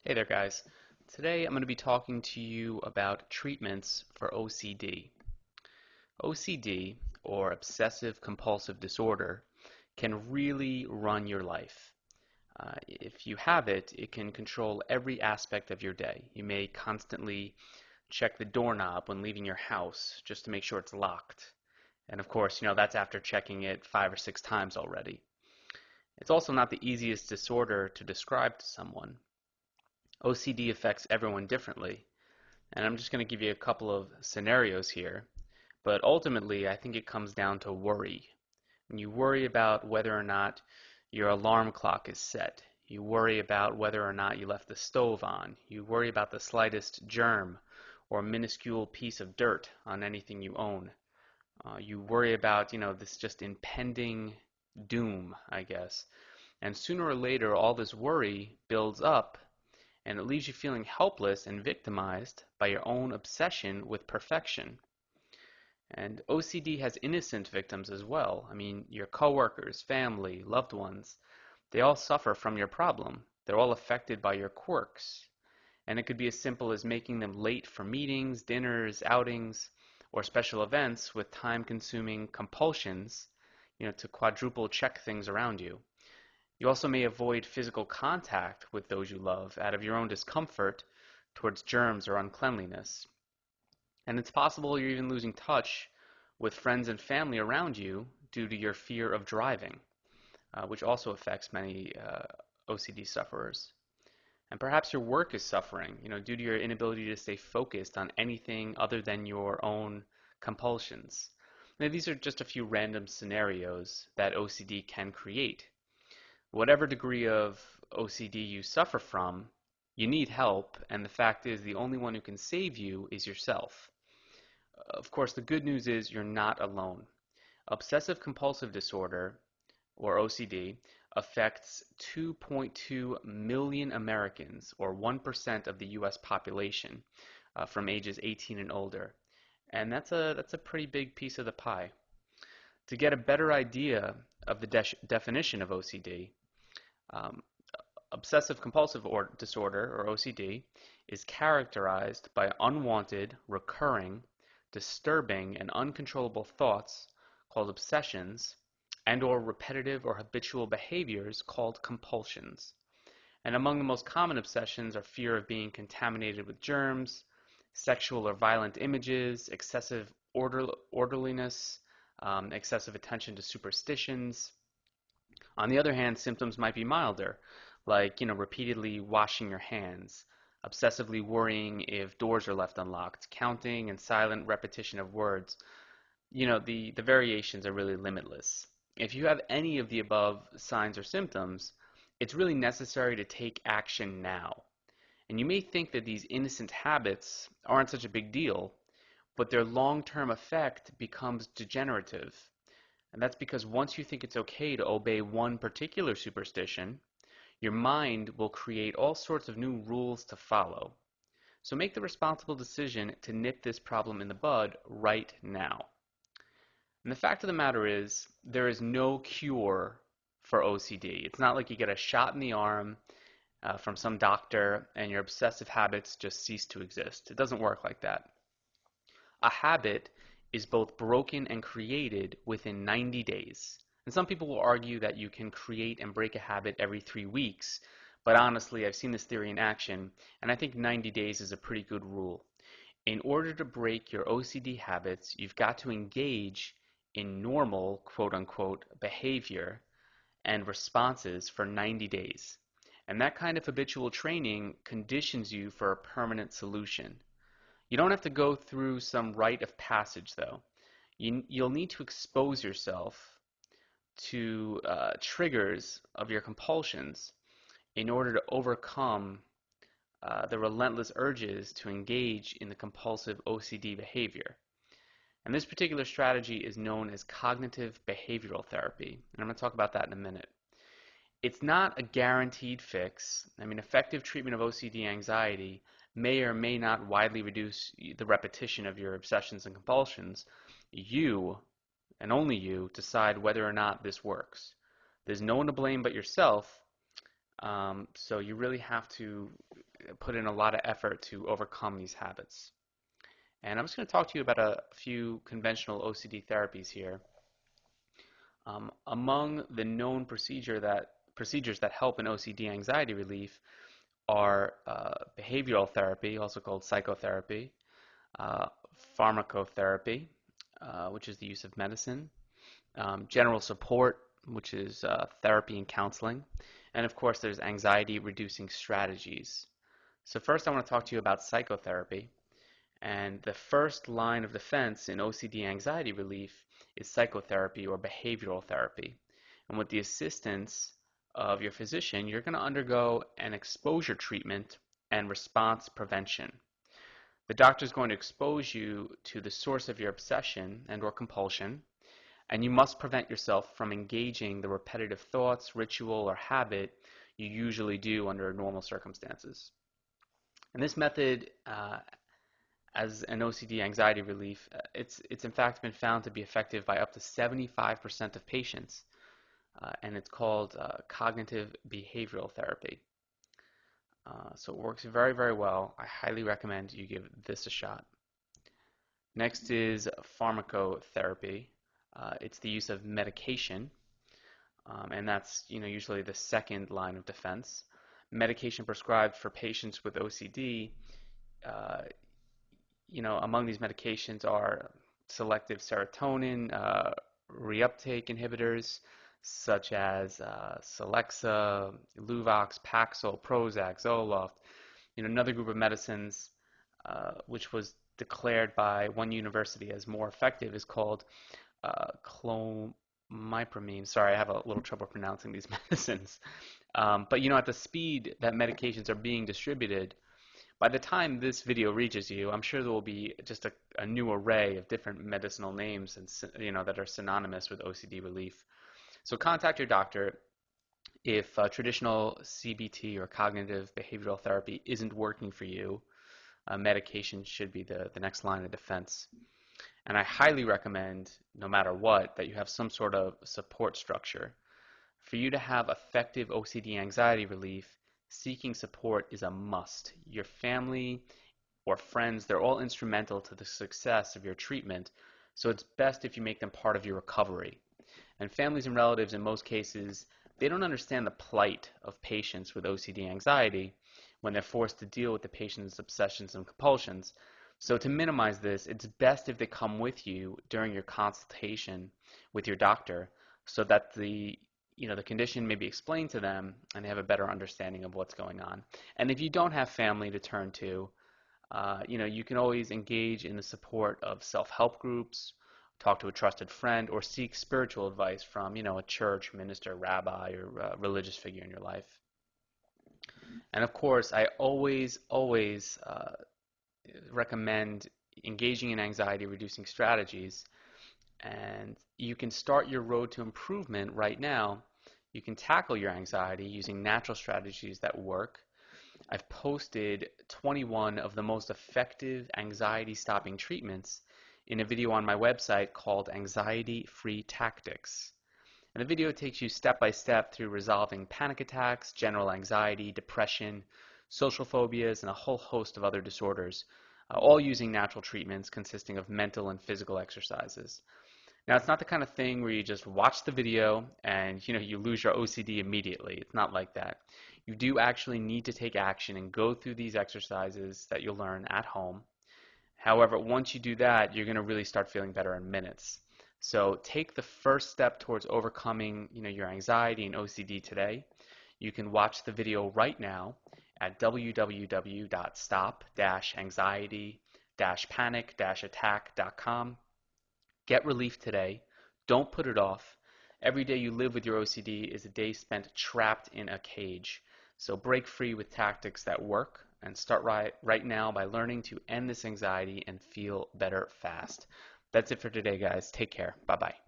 Hey there, guys. Today I'm going to be talking to you about treatments for OCD. OCD, or obsessive compulsive disorder, can really run your life. If you have it, it can control every aspect of your day. You may constantly check the doorknob when leaving your house just to make sure it's locked. And of course, that's after checking it 5 or 6 times already. It's also not the easiest disorder to describe to someone. OCD affects everyone differently, and I'm just going to give you a couple of scenarios here. But ultimately, I think it comes down to worry. When you worry about whether or not your alarm clock is set, you worry about whether or not you left the stove on, you worry about the slightest germ or minuscule piece of dirt on anything you own. You worry about, this just impending doom, I guess. And sooner or later, all this worry builds up and it leaves you feeling helpless and victimized by your own obsession with perfection. And OCD has innocent victims as well. I mean, your coworkers, family, loved ones, they all suffer from your problem. They're all affected by your quirks. And it could be as simple as making them late for meetings, dinners, outings, or special events with time-consuming compulsions, to quadruple check things around you. You also may avoid physical contact with those you love out of your own discomfort towards germs or uncleanliness. And it's possible you're even losing touch with friends and family around you due to your fear of driving, which also affects many OCD sufferers. And perhaps your work is suffering, due to your inability to stay focused on anything other than your own compulsions. Now, these are just a few random scenarios that OCD can create. Whatever degree of OCD you suffer from, you need help, and the fact is the only one who can save you is yourself. Of course, the good news is you're not alone. Obsessive compulsive disorder, or OCD, affects 2.2 million Americans, or 1% of the US population, from ages 18 and older. And that's a pretty big piece of the pie. To get a better idea of the definition of OCD, um, obsessive compulsive disorder, or OCD, is characterized by unwanted, recurring, disturbing, and uncontrollable thoughts called obsessions and/or repetitive or habitual behaviors called compulsions. And among the most common obsessions are fear of being contaminated with germs, sexual or violent images, excessive orderliness, excessive attention to superstitions. On the other hand, symptoms might be milder, like, repeatedly washing your hands, obsessively worrying if doors are left unlocked, counting and silent repetition of words. The variations are really limitless. If you have any of the above signs or symptoms, it's really necessary to take action now. And you may think that these innocent habits aren't such a big deal, but their long-term effect becomes degenerative. And that's because once you think it's okay to obey one particular superstition, your mind will create all sorts of new rules to follow. So make the responsible decision to nip this problem in the bud right now. And the fact of the matter is, there is no cure for OCD. It's not like you get a shot in the arm from some doctor and your obsessive habits just cease to exist. It doesn't work like that. A habit is both broken and created within 90 days. And some people will argue that you can create and break a habit every 3 weeks, but honestly, I've seen this theory in action, and I think 90 days is a pretty good rule. In order to break your OCD habits, you've got to engage in normal, quote-unquote, behavior and responses for 90 days. And that kind of habitual training conditions you for a permanent solution. You don't have to go through some rite of passage, though. You'll need to expose yourself to triggers of your compulsions in order to overcome the relentless urges to engage in the compulsive OCD behavior. And this particular strategy is known as cognitive behavioral therapy, and I'm going to talk about that in a minute. It's not a guaranteed fix. I mean, effective treatment of OCD anxiety may or may not widely reduce the repetition of your obsessions and compulsions. You, and only you, decide whether or not this works. There's no one to blame but yourself, so you really have to put in a lot of effort to overcome these habits. And I'm just going to talk to you about a few conventional OCD therapies here. Among the known procedures that help in OCD anxiety relief are behavioral therapy, also called psychotherapy, uh, pharmacotherapy, which is the use of medicine, general support, which is therapy and counseling, and of course there's anxiety reducing strategies. So first I want to talk to you about psychotherapy. And the first line of defense in OCD anxiety relief is psychotherapy or behavioral therapy. And with the assistance of your physician, you're going to undergo an exposure treatment and response prevention. The doctor is going to expose you to the source of your obsession and or compulsion, and you must prevent yourself from engaging the repetitive thoughts, ritual, or habit you usually do under normal circumstances. And this method, as an OCD anxiety relief, it's in fact been found to be effective by up to 75% of patients, and it's called cognitive behavioral therapy. So it works very, very well. I highly recommend you give this a shot. Next is pharmacotherapy. It's the use of medication, and that's usually the second line of defense. Medication prescribed for patients with OCD. Among these medications are selective serotonin reuptake inhibitors, such as Celexa, Luvox, Paxil, Prozac, Zoloft. Another group of medicines which was declared by one university as more effective is called clomipramine. Sorry, I have a little trouble pronouncing these medicines. But at the speed that medications are being distributed, by the time this video reaches you, I'm sure there will be just a new array of different medicinal names and that are synonymous with OCD relief. So contact your doctor if traditional CBT or cognitive behavioral therapy isn't working for you. Medication should be the next line of defense. And I highly recommend, no matter what, that you have some sort of support structure. For you to have effective OCD anxiety relief, seeking support is a must. Your family or friends, they're all instrumental to the success of your treatment, so it's best if you make them part of your recovery. And families and relatives, in most cases, they don't understand the plight of patients with OCD anxiety when they're forced to deal with the patient's obsessions and compulsions. So to minimize this, it's best if they come with you during your consultation with your doctor so that the condition may be explained to them and they have a better understanding of what's going on. And if you don't have family to turn to, you can always engage in the support of self-help groups, talk to a trusted friend, or seek spiritual advice from, a church, minister, rabbi, or religious figure in your life. And of course, I always recommend engaging in anxiety reducing strategies. And you can start your road to improvement right now. You can tackle your anxiety using natural strategies that work. I've posted 21 of the most effective anxiety stopping treatments in a video on my website called Anxiety Free Tactics. And the video takes you step by step through resolving panic attacks, general anxiety, depression, social phobias, and a whole host of other disorders, all using natural treatments consisting of mental and physical exercises. Now, it's not the kind of thing where you just watch the video and you lose your OCD immediately. It's not like that. You do actually need to take action and go through these exercises that you'll learn at home. However, once you do that, you're going to really start feeling better in minutes. So take the first step towards overcoming your anxiety and OCD today. You can watch the video right now at www.stop-anxiety-panic-attack.com. Get relief today. Don't put it off. Every day you live with your OCD is a day spent trapped in a cage. So break free with tactics that work and start right now by learning to end this anxiety and feel better fast. That's it for today, guys. Take care. Bye-bye.